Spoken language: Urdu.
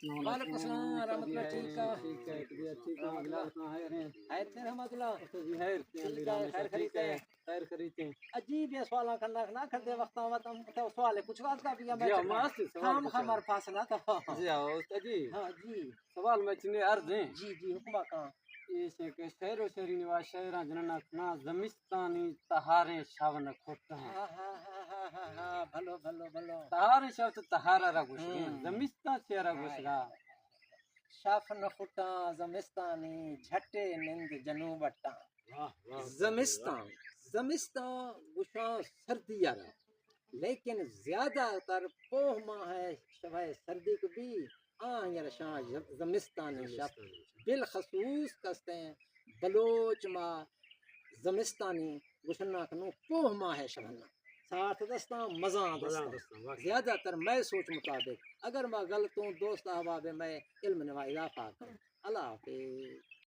وعلیکم السلام ورحمۃ اللہ ٹھیک ٹھیک ہے طبیعت ٹھیک ہے اگلا خیر ہے خیر سے رحمت اللہ جی خیر خیر خرید ہے خیر خریدتے ہیں عجیب یہ سوال کرنا نہ کرتے وقت تو سوال ہے کچھ بات کا بھی میں جی ماست سوال ہم ہمارے پاس نہ تھا جی استاد جی ہاں جی سوال میں چنے عرض ہیں جی جی حکمہ کہاں اس ہے کہ شہر و شہری نواز شہراں جننا زمستانی تہاریں شاون کھوٹا ہاں ہاں ہاں ہاں ہاں ہاں بھلو بھلو بھلو تہاریں شاون تو تہارا را گوش زمستان چہرا گوش را شاف نخٹا زمستانی جھٹے نند جنو بٹا زمستان زمستان گشاں سردی یارا لیکن زیادہ تر پوہ ماہ ہے شبہ سردی کو بھی یار شاہ زمستانی شب بالخصوص کستے ہیں بلوچ ماہ زمستانی گشنا کنو پوہ ماہ ہے شبنا ساتھ دستاں مزاں دستاں زیادہ تر میں سوچ مطابق اگر میں غلط ہوں دوست احباب میں علم نوا اضافہ کروں اللہ حافظ